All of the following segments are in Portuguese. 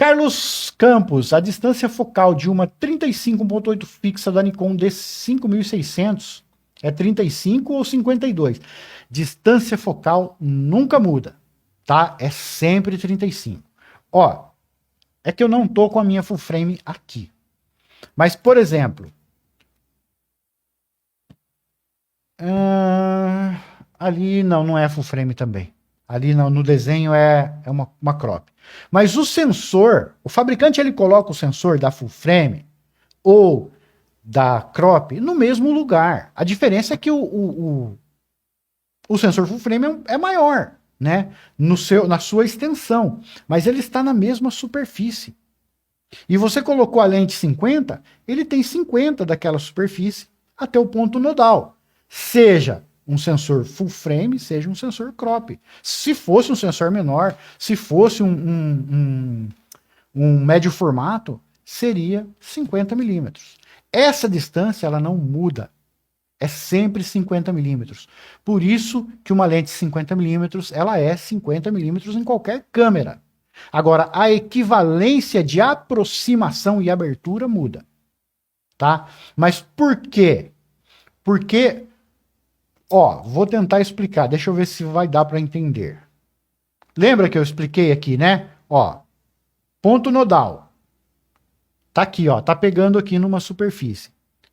Carlos Campos, a distância focal de uma 35.8 fixa da Nikon D5600 é 35 ou 52? Distância focal nunca muda, tá? É sempre 35. Ó, é que eu não tô com a minha full frame aqui. Mas, por exemplo, ali não é full frame também. Ali no desenho é uma crop. Mas o sensor, o fabricante ele coloca o sensor da full frame ou da crop no mesmo lugar. A diferença é que o sensor full frame é maior, né? Na sua extensão. Mas ele está na mesma superfície. E você colocou a lente 50, ele tem 50 daquela superfície até o ponto nodal. Seja um sensor full frame, seja um sensor crop. Se fosse um sensor menor, se fosse um médio formato, seria 50 milímetros. Essa distância ela não muda. É sempre 50 milímetros. Por isso que uma lente 50 milímetros ela é 50 milímetros em qualquer câmera. Agora, a equivalência de aproximação e abertura muda. Tá? Mas por quê? Porque, ó, vou tentar explicar. Deixa eu ver se vai dar para entender. Lembra que eu expliquei aqui, né? Ó, ponto nodal. Tá aqui, ó. Tá pegando aqui numa superfície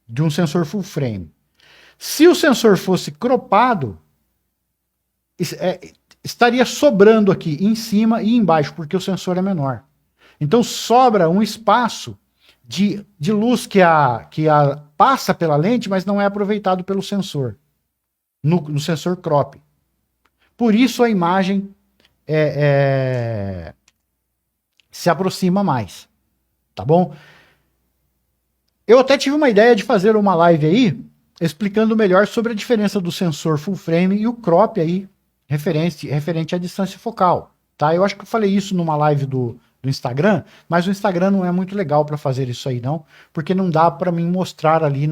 de um sensor full frame. Se o sensor fosse cropado, estaria sobrando aqui em cima e embaixo, porque o sensor é menor. Então sobra um espaço de luz que passa pela lente, mas não é aproveitado pelo sensor, no sensor crop. Por isso a imagem se aproxima mais. Tá bom? Eu até tive uma ideia de fazer uma live aí, explicando melhor sobre a diferença do sensor full frame e o crop aí, referente à distância focal, tá? Eu acho que eu falei isso numa live do Instagram, mas o Instagram não é muito legal para fazer isso aí não, porque não dá para mim mostrar ali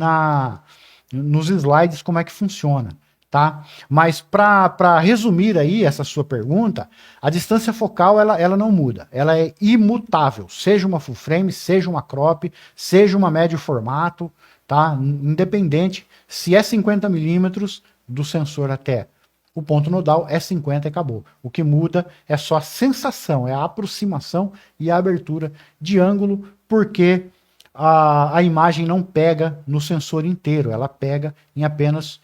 nos slides como é que funciona, tá? Mas para resumir aí essa sua pergunta, a distância focal ela não muda, ela é imutável, seja uma full frame, seja uma crop, seja uma médio formato, tá? Independente se é 50 milímetros do sensor até o ponto nodal é 50 e acabou. O que muda é só a sensação, é a aproximação e a abertura de ângulo, porque a imagem não pega no sensor inteiro, ela pega em apenas...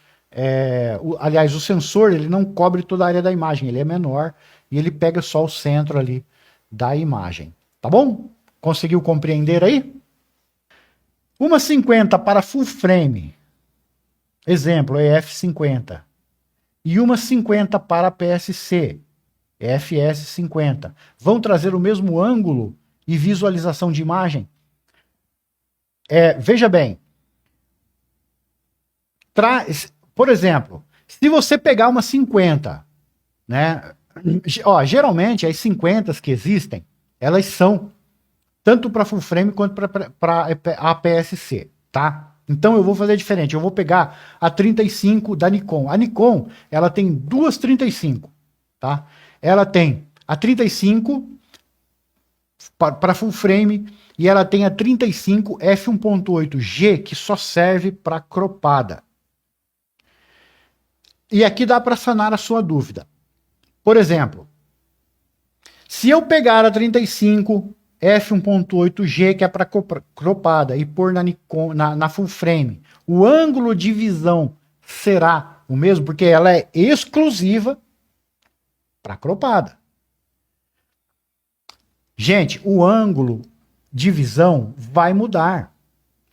aliás, o sensor ele não cobre toda a área da imagem, ele é menor e ele pega só o centro ali da imagem. Tá bom? Conseguiu compreender aí? Uma 50 para full frame, exemplo, é F50. E uma 50 para PSC, FS50. Vão trazer o mesmo ângulo e visualização de imagem? Veja bem, por exemplo, se você pegar uma 50, né? Ó, geralmente as 50 que existem, elas são tanto para full frame quanto para APS-C, tá? Então eu vou fazer diferente, eu vou pegar a 35 da Nikon. A Nikon, ela tem duas 35, tá? Ela tem a 35 para full frame e ela tem a 35 f1.8G que só serve para cropada. E aqui dá para sanar a sua dúvida. Por exemplo, se eu pegar a 35 f1.8G, que é para cropada, e pôr na full frame, o ângulo de visão será o mesmo, porque ela é exclusiva para cropada. Gente, o ângulo de visão vai mudar,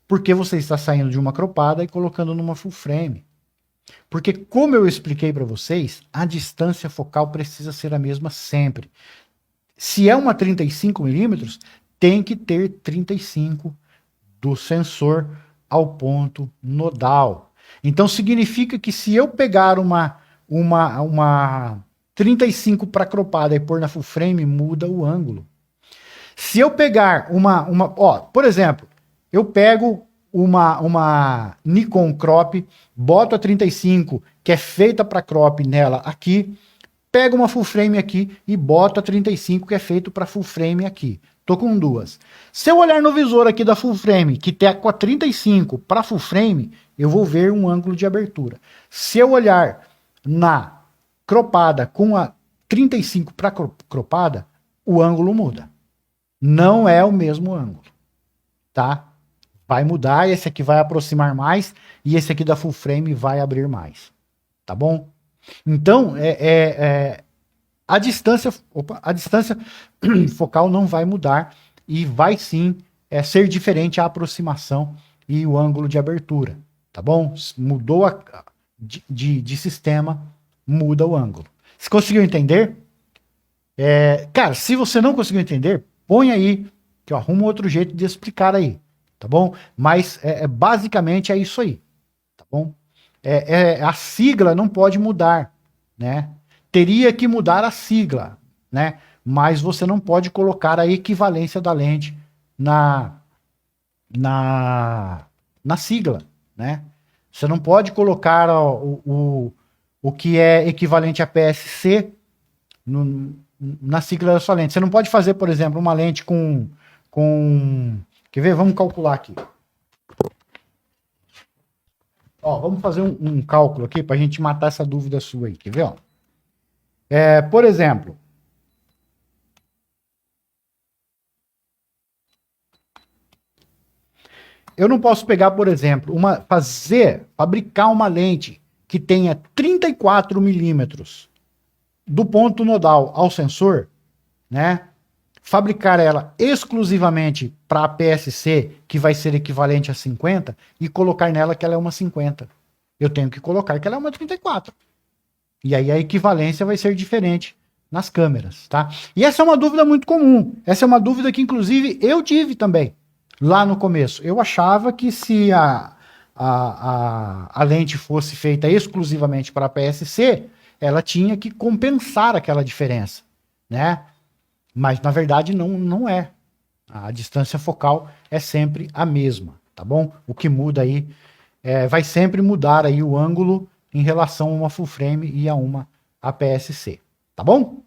porque você está saindo de uma cropada e colocando numa full frame. Porque, como eu expliquei para vocês, a distância focal precisa ser a mesma sempre. Se é uma 35 milímetros, tem que ter 35 do sensor ao ponto nodal. Então significa que se eu pegar uma 35 para cropada e pôr na full frame, muda o ângulo. Se eu pegar por exemplo, eu pego uma Nikon crop, boto a 35, que é feita para crop nela aqui, pego uma full frame aqui e boto a 35 que é feito para full frame aqui. Tô com duas. Se eu olhar no visor aqui da full frame, que tá com a 35 para full frame, eu vou ver um ângulo de abertura. Se eu olhar na cropada com a 35 para cropada, o ângulo muda. Não é o mesmo ângulo, tá? Vai mudar, esse aqui vai aproximar mais e esse aqui da full frame vai abrir mais, tá bom? Então, a distância focal não vai mudar e vai sim ser diferente a aproximação e o ângulo de abertura, tá bom? Mudou de sistema, muda o ângulo. Você conseguiu entender? Cara, se você não conseguiu entender, põe aí, que eu arrumo outro jeito de explicar aí, tá bom? Mas basicamente é isso aí, tá bom? A sigla não pode mudar, né? Teria que mudar a sigla, né? Mas você não pode colocar a equivalência da lente na sigla, né? Você não pode colocar o que é equivalente a PSC na sigla da sua lente. Você não pode fazer, por exemplo, uma lente com... Quer ver? Vamos calcular aqui. Ó, vamos fazer um cálculo aqui para a gente matar essa dúvida sua aí. Quer ver? Ó? Por exemplo, eu não posso pegar, por exemplo, fabricar uma lente que tenha 34 milímetros do ponto nodal ao sensor, né? Fabricar ela exclusivamente para a PSC, que vai ser equivalente a 50, e colocar nela que ela é uma 50. Eu tenho que colocar que ela é uma 34. E aí a equivalência vai ser diferente nas câmeras, tá? E essa é uma dúvida muito comum. Essa é uma dúvida que, inclusive, eu tive também, lá no começo. Eu achava que se a lente fosse feita exclusivamente para a PSC, ela tinha que compensar aquela diferença, né? Mas, na verdade, não é. A distância focal é sempre a mesma, tá bom? O que muda aí, vai sempre mudar aí o ângulo em relação a uma full frame e a uma APS-C, tá bom?